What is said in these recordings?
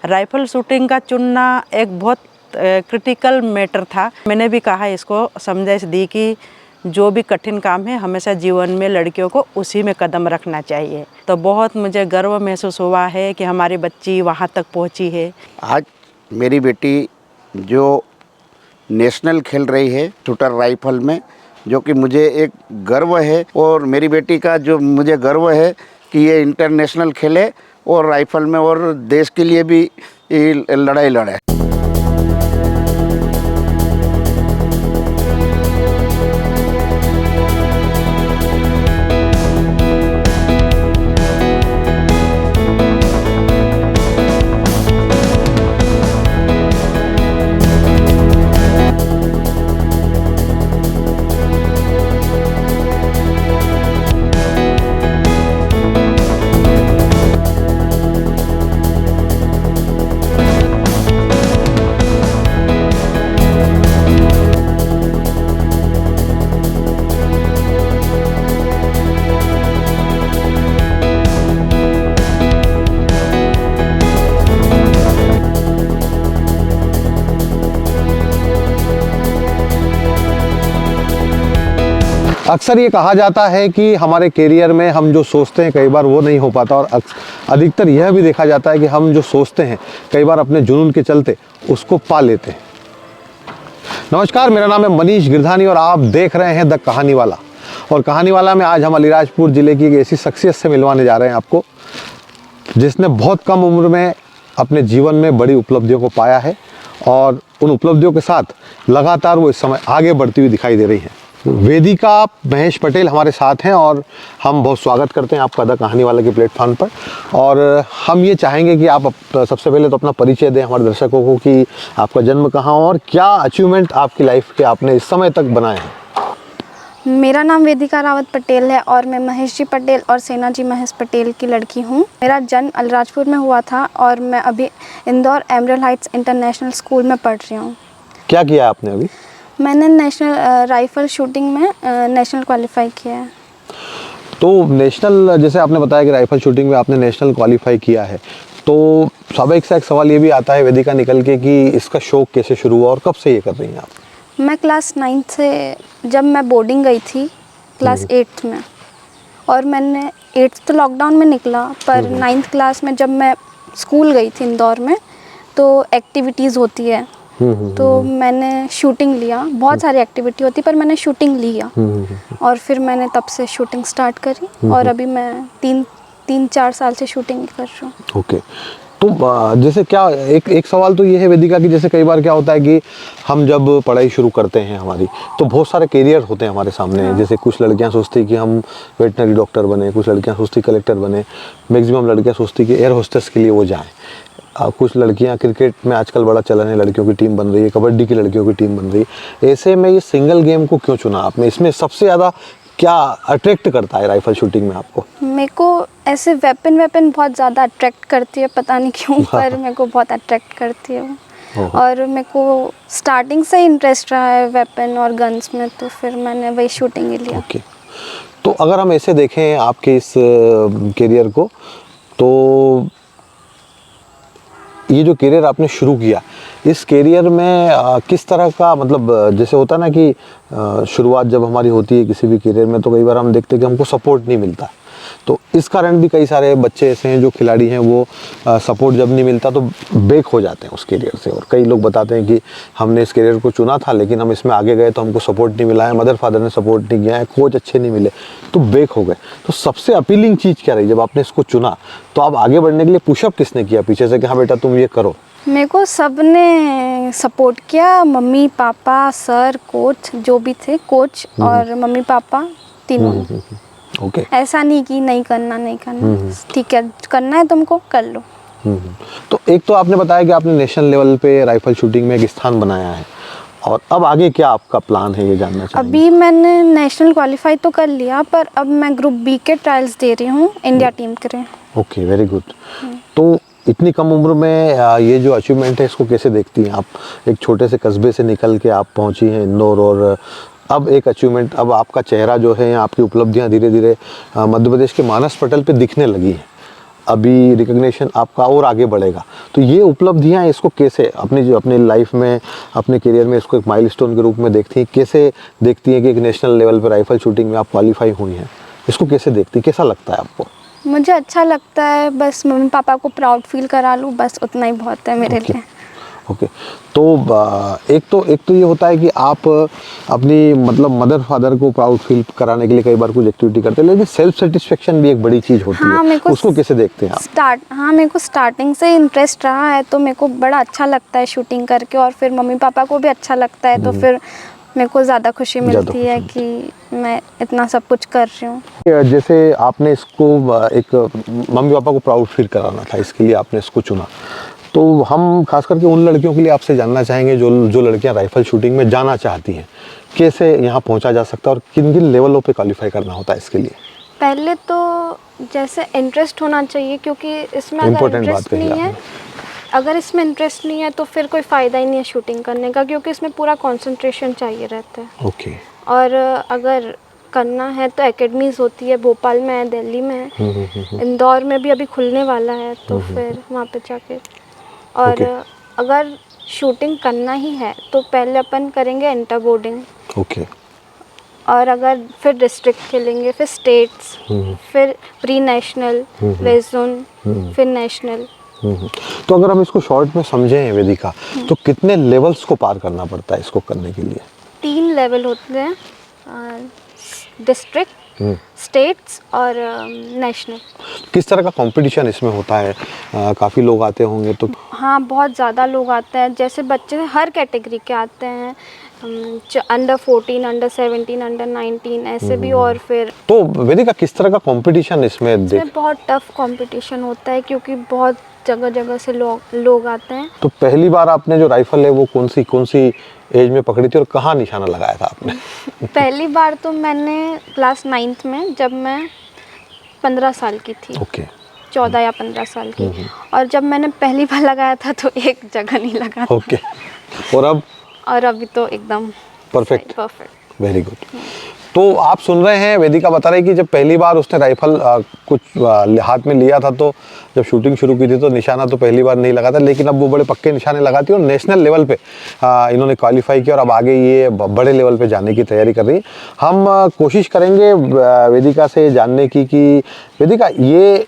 Rifle shooting का चुनना एक बहुत क्रिटिकल मैटर था। मैंने भी कहा, इसको समझाइश दी कि जो भी कठिन काम है हमेशा जीवन में लड़कियों को उसी में कदम रखना चाहिए। तो बहुत मुझे गर्व महसूस हुआ है कि हमारी बच्ची वहाँ तक पहुँची है। आज मेरी बेटी जो नेशनल खेल रही है शूटर राइफल में, जो कि मुझे एक गर्व है, और मेरी बेटी का जो मुझे गर्व है कि ये इंटरनेशनल खेले और राइफल में और देश के लिए भी लड़ाई लड़े। अक्सर ये कहा जाता है कि हमारे करियर में हम जो सोचते हैं कई बार वो नहीं हो पाता, और अधिकतर यह भी देखा जाता है कि हम जो सोचते हैं कई बार अपने जुनून के चलते उसको पा लेते हैं। नमस्कार, मेरा नाम है मनीष गिरधानी और आप देख रहे हैं द कहानी वाला। और कहानी वाला में आज हम अलीराजपुर ज़िले की एक ऐसी शख्सियत से मिलवाने जा रहे हैं आपको, जिसने बहुत कम उम्र में अपने जीवन में बड़ी उपलब्धियों को पाया है, और उन उपलब्धियों के साथ लगातार वो इस समय आगे बढ़ती हुई दिखाई दे रही हैं। वेदिका महेश पटेल हमारे साथ हैं और हम बहुत स्वागत करते हैं आपका द कहानी वाला के प्लेटफॉर्म पर। और हम ये चाहेंगे कि आप सबसे पहले तो अपना परिचय दें हमारे दर्शकों को कि आपका जन्म कहाँ और क्या अचीवमेंट आपकी लाइफ के आपने इस समय तक बनाए हैं। मेरा नाम वेदिका रावत पटेल है और मैं महेश जी पटेल और सेना जी महेश पटेल की लड़की हूँ। मेरा जन्म अलीराजपुर में हुआ था और मैं अभी Indore emerald Heights international school में पढ़ रही हूँ। क्या किया आपने अभी? मैंने नेशनल राइफल शूटिंग में नेशनल क्वालिफाई किया है। तो नेशनल, जैसे आपने बताया कि राइफल शूटिंग में आपने नेशनल क्वालिफाई किया है, तो स्वाभाविक सा एक सवाल ये भी आता है वेदिका निकल के कि इसका शौक कैसे शुरू हुआ और कब से ये कर रही हैं आप? मैं क्लास 9 से, जब मैं बोर्डिंग गई थी क्लास 8th में, और मैंने 8th तो लॉकडाउन में निकला, पर 9th क्लास में जब मैं स्कूल गई थी इंदौर में तो एक्टिविटीज़ होती है, तो मैंने शूटिंग लिया। बहुत सारी एक्टिविटी होती पर मैंने शूटिंग लिया और फिर मैंने तब से शूटिंग स्टार्ट करी और अभी मैं 3-4 साल से शूटिंग कर रही हूँ। ओके, तो जैसे क्या एक सवाल तो ये है वेदिका कि जैसे कई बार क्या होता है कि हम जब पढ़ाई शुरू करते हैं हमारी, तो बहुत सारे करियर होते हैं हमारे सामने। हाँ। जैसे कुछ लड़कियां सोचती हैं कि हम वेटनरी डॉक्टर बने, कुछ लड़कियां सोचती कलेक्टर बने, मैक्सिमम लड़कियां सोचती कि एयर होस्टेस के लिए वो जाएं। कुछ लड़कियां क्रिकेट में आजकल बड़ा चलन है, लड़कियों की टीम बन रही है, कबड्डी की लड़कियों की टीम बन रही है। ऐसे में ये सिंगल गेम को क्यों चुना आपने? इसमें सबसे ज़्यादा क्या अट्रैक्ट करता है राइफल शूटिंग में आपको? मेरे को ऐसे वेपन बहुत ज़्यादा अट्रैक्ट करती है, पता नहीं क्यों, पर मेरे को बहुत अट्रैक्ट करती है वो। और मेरे को स्टार्टिंग से इंटरेस्ट रहा है वेपन और गन्स में, तो फिर मैंने वही शूटिंग ही लिया। ओके, तो अगर हम ऐसे देखें आपके इस करियर को, तो ये जो करियर आपने शुरू किया, इस करियर में किस तरह का, मतलब जैसे होता है ना कि शुरुआत जब हमारी होती है किसी भी करियर में, तो कई बार हम देखते हैं कि हमको सपोर्ट नहीं मिलता। तो इस कारण भी कई सारे बच्चे ऐसे हैं जो खिलाड़ी हैं, वो सपोर्ट जब नहीं मिलता तो ब्रेक हो जाते हैं उस करियर से। और कई लोग बताते हैं कि हमने इस करियर को चुना था लेकिन हम इसमें आगे गए तो हमको सपोर्ट नहीं मिला है, मदर फादर ने सपोर्ट नहीं किया है, कोच अच्छे नहीं मिले, तो ब्रेक हो गए। तो सबसे अपीलिंग चीज़ क्या रही जब आपने इसको चुना? तो आप आगे बढ़ने के लिए पुशअप किसने किया पीछे से कि हाँ बेटा तुम ये करो? मेरे को सब ने सपोर्ट किया, मम्मी पापा सर कोच जो भी थे, कोच और मम्मी पापा तीनों। ओके, ऐसा नहीं कि नहीं करना, ठीक है करना है तुमको कर लो। तो एक तो आपने बताया कि आपने नेशनल लेवल पे राइफल शूटिंग में एक स्थान बनाया है, और अब आगे क्या आपका प्लान है ये जानना चाहेंगे? अभी मैंने नेशनल क्वालिफाई तो कर लिया, पर अब मैं ग्रुप बी के ट्रायल्स दे रही हूँ इंडिया टीम के लिए। Okay, very good. तो इतनी कम उम्र में ये जो अचीवमेंट है इसको कैसे देखती हैं आप? एक छोटे से कस्बे से निकल के आप पहुंची हैं इंदौर, और अब एक अचीवमेंट, अब आपका चेहरा जो है, आपकी उपलब्धियां धीरे धीरे मध्य प्रदेश के मानस पटल पे दिखने लगी हैं। अभी रिकग्निशन आपका और आगे बढ़ेगा। तो ये उपलब्धियां, इसको कैसे अपनी लाइफ में, अपने करियर में इसको एक माइलस्टोन के रूप में देखती हैं? कैसे देखती हैं कि एक नेशनल लेवल पर राइफल शूटिंग में आप क्वालिफाई हुई हैं? इसको कैसे देखती हैं, कैसा लगता है आपको? मुझे अच्छा लगता है, बस मम्मी पापा को प्राउड फील करा लूँ, बस उतना ही बहुत है मेरे लिए। ओके। तो एक तो ये होता है कि आप अपनी मतलब मदर फादर को प्राउड फील कराने के लिए कई बार कुछ एक्टिविटी करते हैं, लेकिन सेल्फ सेटिस्फेक्शन भी एक बड़ी चीज़ होती हाँ, है, उसको कैसे देखते हैं आप? मेरे को स्टार्टिंग से इंटरेस्ट रहा है, तो मेरे को बड़ा अच्छा लगता है शूटिंग करके, और फिर मम्मी पापा को भी अच्छा लगता है, तो फिर मेरे को ज़्यादा खुशी मिलती है कि मैं इतना सब कुछ कर रही हूँ। जैसे आपने इसको एक मम्मी पापा को प्राउड फील कराना था, इसके लिए आपने इसको चुना, तो हम खास करके उन लड़कियों के लिए आपसे जानना चाहेंगे जो लड़कियां राइफल शूटिंग में जाना चाहती हैं, कैसे यहाँ पहुँचा जा सकता है और किन किन लेवलों पे क्वालिफाई करना होता है इसके लिए? पहले तो जैसे इंटरेस्ट होना चाहिए, क्योंकि इसमें अगर इसमें इंटरेस्ट नहीं है तो फिर कोई फ़ायदा ही नहीं है शूटिंग करने का, क्योंकि इसमें पूरा कंसंट्रेशन चाहिए रहता है। ओके। और अगर करना है तो एकेडमीज़ होती है, भोपाल में है, दिल्ली में है, इंदौर में भी अभी खुलने वाला है, तो फिर वहाँ पे जाके। और अगर शूटिंग करना ही है तो पहले अपन करेंगे इंटर बोर्डिंग। ओके। और अगर फिर डिस्ट्रिक्ट खेलेंगे, फिर स्टेट्स, फिर प्री नेशनल, वेस्ट जोन, फिर नेशनल। तो अगर हम इसको शॉर्ट में समझें वेदिका, तो कितने लेवल्स को पार करना पड़ता है इसको करने के लिए? 3 लेवल होते हैं, डिस्ट्रिक्ट, स्टेट्स और नेशनल। किस तरह का कंपटीशन इसमें होता है? काफ़ी लोग आते होंगे तो? हाँ, बहुत ज़्यादा लोग आते हैं, जैसे बच्चे हर कैटेगरी के आते हैं, अंडर 14, अंडर 17, अंडर 19 ऐसे भी। और फिर तो वेदिका किस तरह का कंपटीशन इसमें बहुत टफ कंपटीशन होता है, क्योंकि बहुत जगह जगह से लोग आते हैं। तो पहली बार आपने जो राइफल है वो कौन सी एज में पकड़ी थी और कहाँ निशाना लगाया था आपने? पहली बार तो मैंने क्लास 9th में, जब मैं 15 साल की थी। ओके। 14 या 15 साल की। और जब मैंने पहली बार लगाया था तो एक जगह नहीं लगा था। ओके। और अभी तो एकदम परफेक्ट। Very good. हाँ। तो आप सुन रहे हैं, वेदिका बता रही कि जब पहली बार उसने राइफल कुछ हाथ में लिया था, तो जब शूटिंग शुरू की थी तो निशाना तो पहली बार नहीं लगा था, लेकिन अब वो बड़े पक्के निशाने लगाती है और नेशनल लेवल पे इन्होंने क्वालिफाई किया और अब आगे ये बड़े लेवल पे जाने की तैयारी कर रही है। हम कोशिश करेंगे वेदिका से जानने की कि वेदिका ये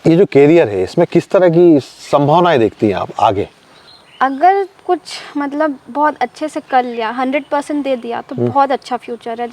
जो कैरियर है इसमें किस तरह की संभावनाएं देखती हैं आप आगे? अगर कुछ मतलब बहुत अच्छे से कर लिया, 100% दे दिया, तो बहुत अच्छा फ्यूचर है।